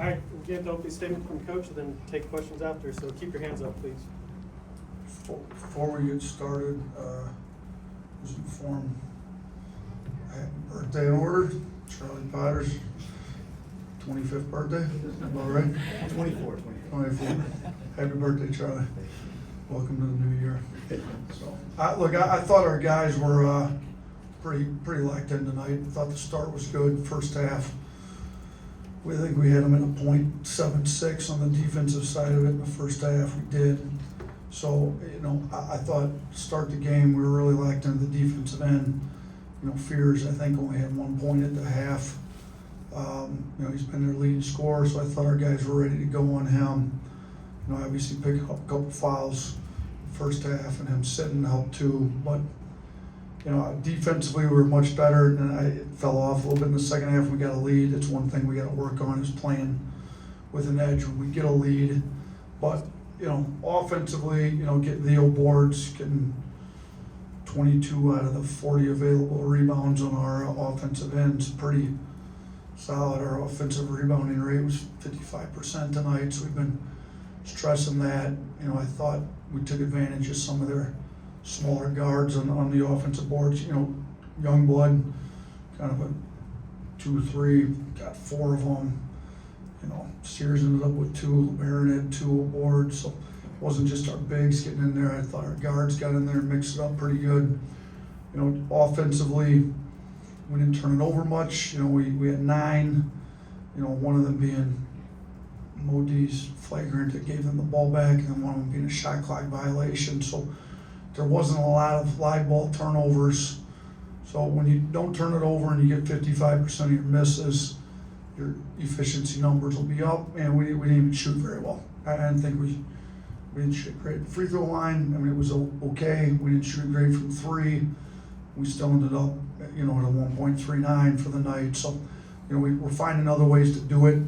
All right, we'll get the opening statement from Coach and then take questions after, so keep your hands up, please. Before we get started, was informed happy birthday in order, Charlie Potter's 25th birthday, all right? 24. 24. Happy birthday, Charlie. Welcome to the new year. So, I thought our guys were pretty locked in tonight. Thought the start was good, first half. We think we had them at a .76 on the defensive side of it in the first half. We did. So, I thought to start the game, we were really locked into the defensive end. Fears, I think, only had 1 point at the half. He's been their leading scorer, so I thought our guys were ready to go on him. Obviously picking up a couple fouls first half and him sitting helped too. But, defensively we were much better, and it fell off a little bit in the second half. We got a lead. That's one thing we got to work on, is playing with an edge when we get a lead. But, offensively, getting the old boards, getting 22 out of the 40 available rebounds on our offensive ends, pretty solid. Our offensive rebounding rate was 55% tonight, so we've been stressing that. I thought we took advantage of some of their smaller guards on the offensive boards. Young blood, kind of a 2-3, got 4 of them. Sears ended up with 2, LeBaron had 2 boards, so it wasn't just our bigs getting in there. I thought our guards got in there and mixed it up pretty good. Offensively, we didn't turn it over much. We had 9, one of them being Modi's flagrant that gave them the ball back, and one of them being a shot clock violation. So there wasn't a lot of live ball turnovers. So when you don't turn it over and you get 55% of your misses, your efficiency numbers will be up, and we didn't even shoot very well. I didn't think we didn't shoot great. Free throw line, it was okay. We didn't shoot great from 3. We still ended up, at a 1.39 for the night. So, we're finding other ways to do it.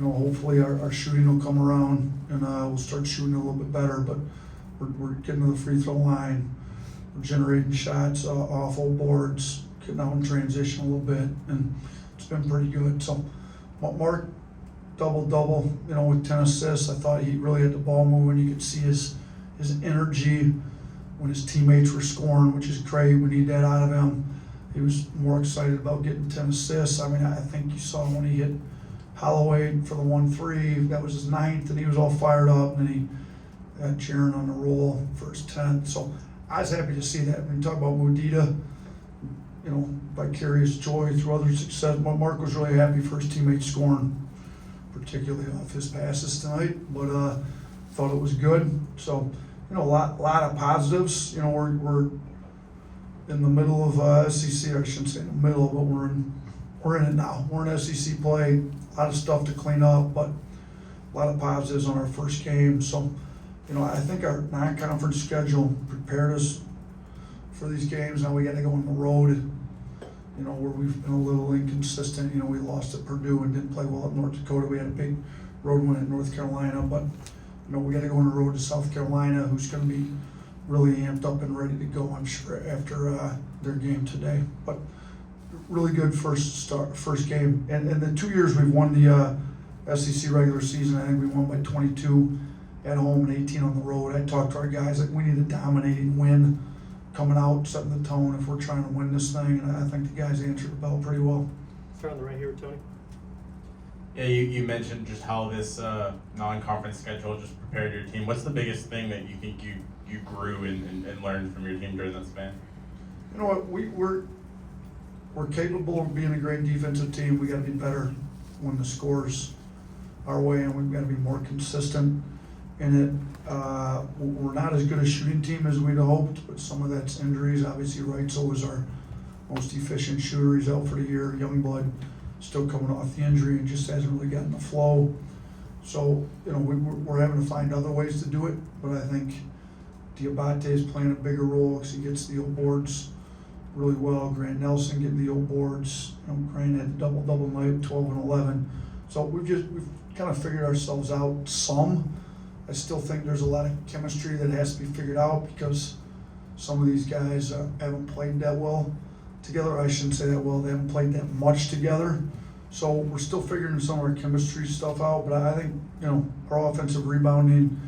Hopefully our shooting will come around and we'll start shooting a little bit better. But we're getting to the free throw line. We're generating shots off old boards, getting out in transition a little bit, and it's been pretty good. So, Mark, double-double, with 10 assists. I thought he really had the ball moving. You could see his energy when his teammates were scoring, which is great. We need that out of him. He was more excited about getting 10 assists. I think you saw when he hit Holloway for the 1-3, that was his 9th, and he was all fired up, and he had Jaron on the roll for his 10th. So I was happy to see that. When you talk about Modita, vicarious joy through other success. Mark was really happy for his teammates scoring, particularly off his passes tonight, but thought it was good. So, a lot of positives. We're in the middle of SEC, or I shouldn't say in the middle, but we're in it now. We're in SEC play, a lot of stuff to clean up, but a lot of positives on our first game. So, I think our non-conference schedule prepared us for these games. Now we got to go on the road, where we've been a little inconsistent. We lost at Purdue and didn't play well at North Dakota. We had a big road win at North Carolina, but we got to go on the road to South Carolina, who's going to be really amped up and ready to go, I'm sure, after their game today. But really good first game. And the 2 years we've won the SEC regular season, I think we won by 22 at home and 18 on the road. I talked to our guys, we need a dominating win coming out, setting the tone if we're trying to win this thing, and I think the guys answered the bell pretty well. Start on the right here with Tony. Yeah, you mentioned just how this non-conference schedule just prepared your team. What's the biggest thing that you think you grew and learned from your team during that span? You know what, we're capable of being a great defensive team. We got to be better when the scores our way, and we've got to be more consistent in it. We're not as good a shooting team as we'd hoped, but some of that's injuries. Obviously, Reitzel was our most efficient shooter. He's out for the year. Youngblood still coming off the injury and just hasn't really gotten the flow. So, we're having to find other ways to do it, but I think Diabate is playing a bigger role because he gets the old boards really well. Grant Nelson getting the old boards. Grant had the double night, 12 and 11. So we've kind of figured ourselves out some. I still think there's a lot of chemistry that has to be figured out because some of these guys haven't played that well together. I shouldn't say that well. They haven't played that much together. So we're still figuring some of our chemistry stuff out, but I think, our offensive rebounding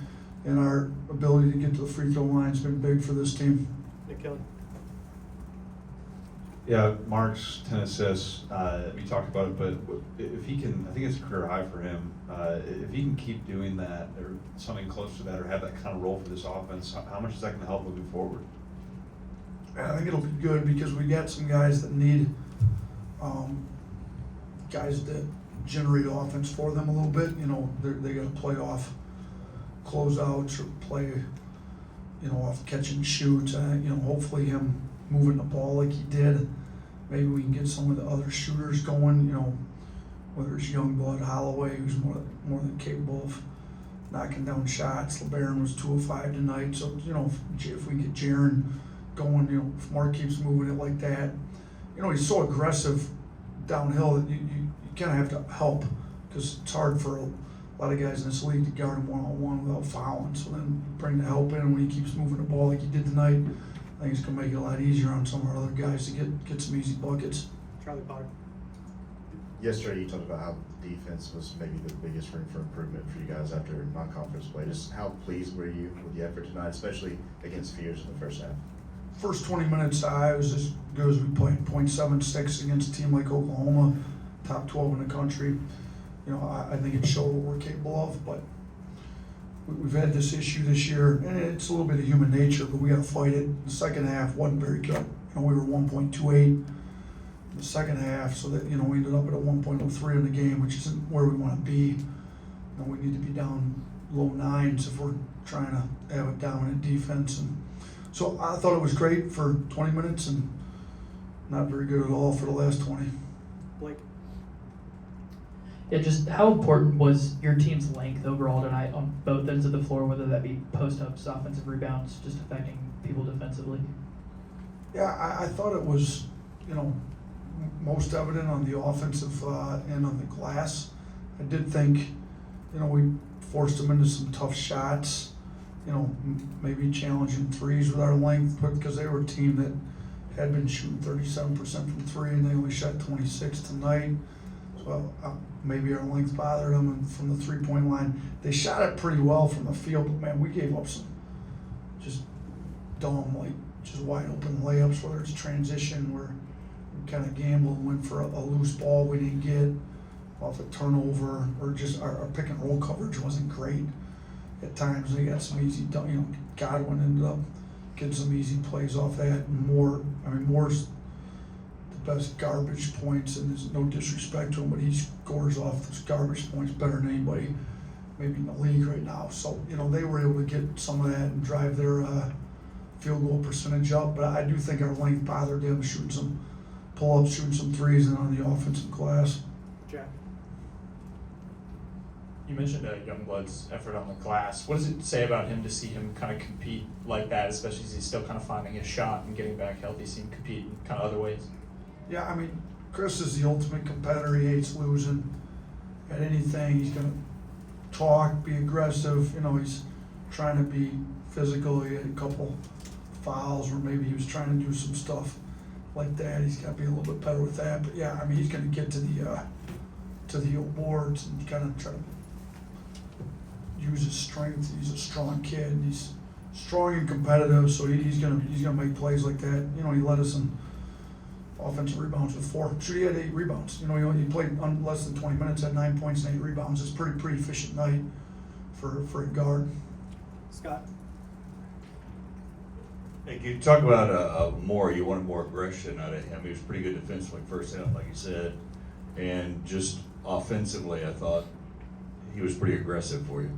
and our ability to get to the free throw line has been big for this team. Nick Kelly. Yeah, Mark's 10 assists, we talked about it, but if he can, I think it's a career high for him. If he can keep doing that or something close to that or have that kind of role for this offense, how much is that going to help moving forward? I think it'll be good because we got some guys that need guys that generate offense for them a little bit. They got to play off closeouts or play, off catch and shoots. Hopefully him moving the ball like he did. Maybe we can get some of the other shooters going. Whether it's Youngblood, Holloway, who's more than capable of knocking down shots. LeBaron was 2 of 5 tonight. So if we get Jaron going, if Mark keeps moving it like that, he's so aggressive downhill that you kind of have to help because it's hard for a lot of guys in this league to guard him one-on-one without fouling. So then bring the help in when he keeps moving the ball like he did tonight. I think it's going to make it a lot easier on some of our other guys to get some easy buckets. Charlie Potter. Yesterday, you talked about how defense was maybe the biggest room for improvement for you guys after non-conference play. Just how pleased were you with the effort tonight, especially against Fears in the first half? First 20 minutes, I was as good as we played. .76 against a team like Oklahoma, top 12 in the country. I think it showed what we're capable of, but we've had this issue this year, and it's a little bit of human nature, but we got to fight it. The second half wasn't very good. We were 1.28 in the second half, so that we ended up at a 1.03 in the game, which isn't where we want to be. We need to be down low 9s if we're trying to have a dominant defense. And so I thought it was great for 20 minutes and not very good at all for the last 20. Blake. Yeah, just how important was your team's length overall tonight on both ends of the floor, whether that be post-ups, offensive rebounds, just affecting people defensively? Yeah, I thought it was, most evident on the offensive end on the glass. I did think, we forced them into some tough shots, maybe challenging threes with our length, but because they were a team that had been shooting 37% from 3 and they only shot 26 tonight. So maybe our length bothered them, and from the 3-point line, they shot it pretty well from the field, but man, we gave up some just dumb, just wide open layups, whether it's transition where we kind of gambled and went for a loose ball we didn't get off a turnover, or just our pick and roll coverage wasn't great at times. They got some easy, Godwin ended up getting some easy plays off that. Moore's the best garbage points, and there's no disrespect to him, but he scores off those garbage points better than anybody maybe in the league right now. So, they were able to get some of that and drive their field goal percentage up, but I do think our length bothered them, shooting some pull-ups, shooting some threes, and on the offensive glass. Jack. You mentioned Youngblood's effort on the glass. What does it say about him to see him kind of compete like that, especially as he's still kind of finding his shot and getting back healthy, see him compete in kind of other ways? Yeah, Chris is the ultimate competitor. He hates losing at anything. He's going to talk, be aggressive. He's trying to be physical. He had a couple fouls where maybe he was trying to do some stuff like that. He's got to be a little bit better with that. But yeah, he's going to get to the boards and kind of try to use his strength. He's a strong kid, and he's strong and competitive, so he's gonna make plays like that. He led us in offensive rebounds with 4. He had 8 rebounds. He played less than 20 minutes, had 9 points and 8 rebounds. It's pretty efficient night for a guard. Scott. Hey, you talk about more. You wanted more aggression out of him. He was pretty good defensively first half, like you said, and just offensively, I thought he was pretty aggressive for you.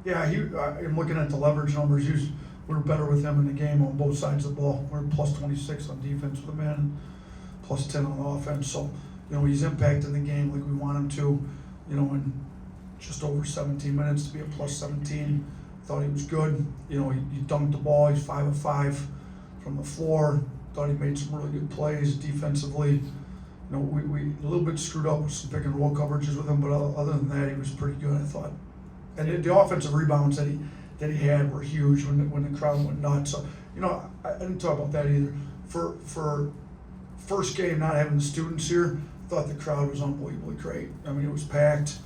Yeah, I'm looking at the leverage numbers. We were better with him in the game on both sides of the ball. We're plus 26 on defense with him, and plus 10 on offense. So, he's impacting the game like we want him to. In just over 17 minutes to be a plus 17. Thought he was good. He dunked the ball. He's 5 of 5 from the floor. Thought he made some really good plays defensively. We a little bit screwed up with some pick and roll coverages with him, but other than that, he was pretty good, I thought. And the offensive rebounds that he had were huge when the crowd went nuts. So, I didn't talk about that either. For first game, not having the students here, thought the crowd was unbelievably great. I mean, it was packed.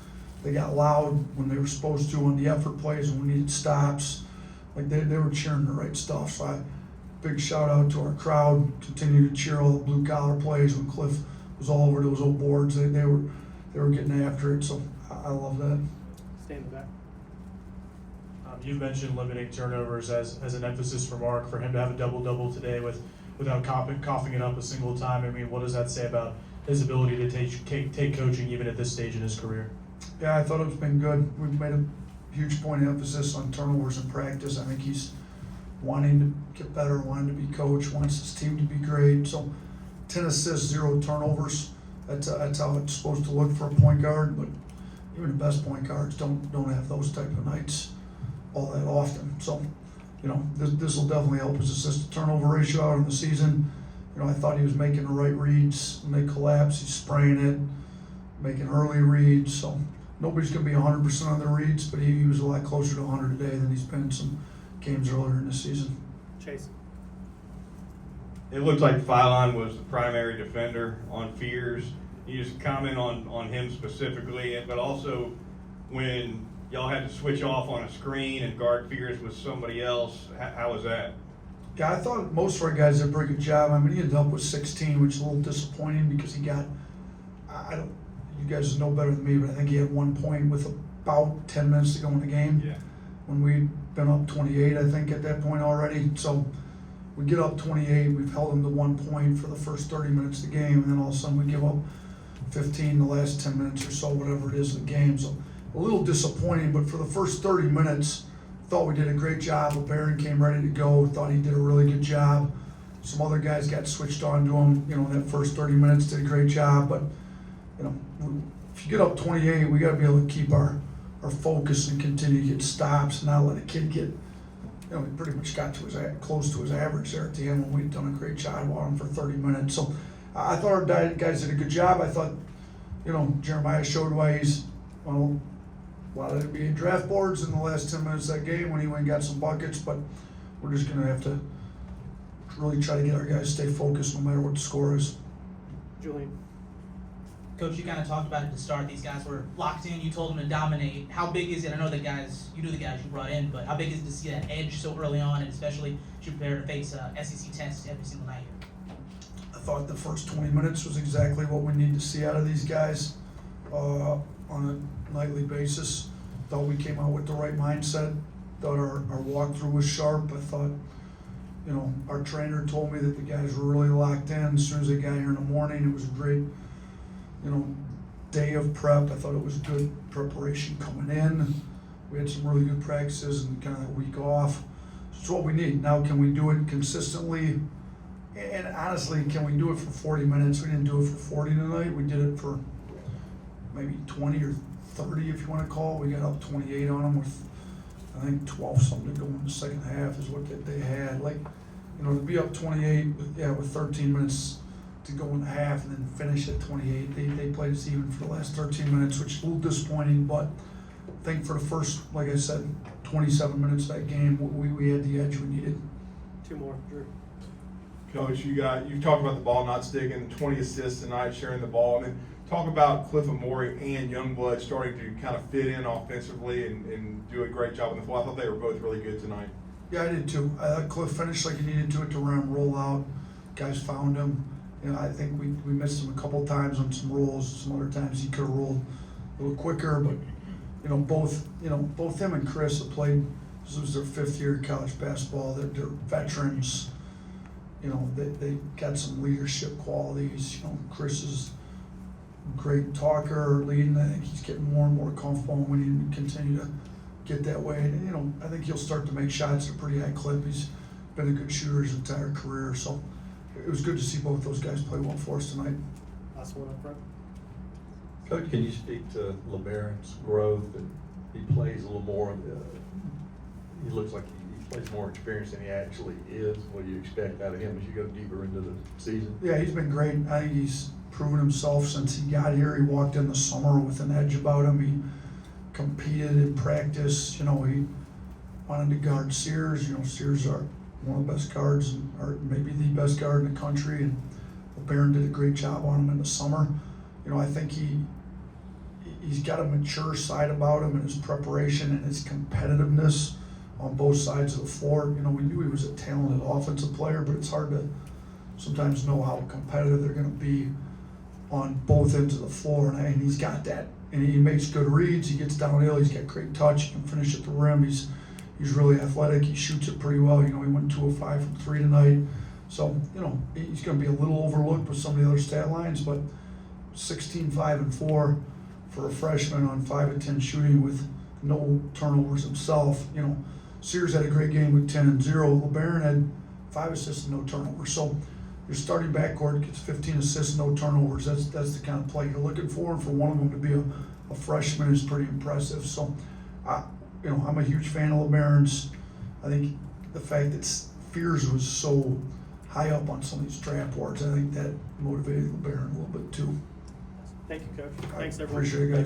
They got loud when they were supposed to on the effort plays when we needed stops. Like they were cheering the right stuff. So big shout out to our crowd. Continue to cheer all the blue collar plays when Cliff was all over those old boards. They were getting after it. So I love that. Stay in the back. You've mentioned limiting turnovers as an emphasis for Mark, for him to have a double-double today without coughing it up a single time. I mean, what does that say about his ability to take coaching even at this stage in his career? Yeah, I thought it's been good. We've made a huge point of emphasis on turnovers in practice. I think he's wanting to get better, wanting to be coached, wants his team to be great. So 10 assists, 0 turnovers. That's how it's supposed to look for a point guard. But even the best point guards don't have those type of nights all that often. So, you know, this will definitely help his assist to turnover ratio out in the season. You know, I thought he was making the right reads. When they collapse, he's spraying it, making early reads. So nobody's going to be 100% on their reads, but he was a lot closer to 100 today than he's been in some games earlier in the season. Chase. It looked like Phylon was the primary defender on Fears. You just comment on him specifically, but also when y'all had to switch off on a screen and guard Fears with somebody else, how was that? Yeah, I thought most of our guys did a pretty good job. I mean, he ended up with 16, which is a little disappointing because he got, you guys know better than me, but I think he had 1 point with about 10 minutes to go in the game. Yeah. When we'd been up 28, I think, at that point already. So we get up 28, we've held him to 1 point for the first 30 minutes of the game, and then all of a sudden we give up 15 the last 10 minutes or so, whatever it is in the game. So a little disappointing, but for the first 30 minutes, thought we did a great job. LeBaron came ready to go, thought he did a really good job. Some other guys got switched on to him, you know, in that first 30 minutes, did a great job. But, you know, if you get up 28, we got to be able to keep our focus and continue to get stops and not let a kid get, you know, he pretty much got to close to his average there at the end when we'd done a great job on him for 30 minutes. So I thought our guys did a good job. I thought, you know, Jeremiah showed why he's, well, a lot of NBA draft boards in the last 10 minutes of that game when he went and got some buckets, but we're just going to have to really try to get our guys to stay focused no matter what the score is. Julian. Coach, you kind of talked about it to start. These guys were locked in. You told them to dominate. How big is it? I know you knew the guys you brought in, but how big is it to see that edge so early on, and especially as you prepare to face SEC tests every single night here? I thought the first 20 minutes was exactly what we need to see out of these guys on a nightly basis. Thought we came out with the right mindset. Thought our walkthrough was sharp. I thought, you know, our trainer told me that the guys were really locked in. As soon as they got here in the morning, it was a great, you know, day of prep. I thought it was good preparation coming in. We had some really good practices and kind of a week off. It's what we need. Now, can we do it consistently? And honestly, can we do it for 40 minutes? We didn't do it for 40 tonight. We did it for maybe 20 or 30, if you want to call it. We got up 28 on them with, I think, 12 something to go in the second half is what they had. Like, you know, to be up 28 with 13 minutes to go in the half and then finish at 28. They played us even for the last 13 minutes, which is a little disappointing, but I think for the first, like I said, 27 minutes of that game, we had the edge we needed. 2 more, Drew. Coach, you've talked about the ball not sticking, 20 assists tonight, sharing the ball, and then talk about Cliff Amore and Youngblood starting to kind of fit in offensively and do a great job on the floor. I thought they were both really good tonight. Yeah, I did too. I thought Cliff finished like he needed to at the rim, roll out. Guys found him. You know, I think we missed him a couple times on some rolls. Some other times he could have rolled a little quicker, but both him and Chris have played. This was their 5th year of college basketball. They're veterans. You know, they got some leadership qualities. You know, Chris is a great talker, leading. I think he's getting more and more comfortable, and we need to continue to get that way. And, you know, I think he'll start to make shots at a pretty high clip. He's been a good shooter his entire career, so it was good to see both those guys play well for us tonight. Last one up front. Coach, can you speak to LeBaron's growth? And he plays a little more. He looks like he plays more experience than he actually is. What do you expect out of him as you go deeper into the season? Yeah, he's been great. I think he's proven himself since he got here. He walked in the summer with an edge about him. He competed in practice. You know, he wanted to guard Sears. You know, Sears are one of the best guards, or maybe the best guard in the country. And LeBaron did a great job on him in the summer. I think he's got a mature side about him in his preparation and his competitiveness on both sides of the floor. We knew he was a talented offensive player, but it's hard to sometimes know how competitive they're going to be on both ends of the floor, and he's got that. And he makes good reads. He gets downhill. He's got great touch. He can finish at the rim. He's really athletic. He shoots it pretty well. He went 2 of 5 from 3 tonight. So, he's going to be a little overlooked with some of the other stat lines, but 16, 5, and 4 for a freshman on 5 of 10 shooting with no turnovers himself. Sears had a great game with 10 and 0. LeBaron had 5 assists and no turnovers. So your starting backcourt gets 15 assists, no turnovers. That's the kind of play you're looking for. And for one of them to be a freshman is pretty impressive. So, I'm a huge fan of LeBaron's. I think the fact that Fears was so high up on some of these draft boards, I think that motivated LeBaron a little bit too. Thank you, Coach. I Thanks, everyone. appreciate it, guys.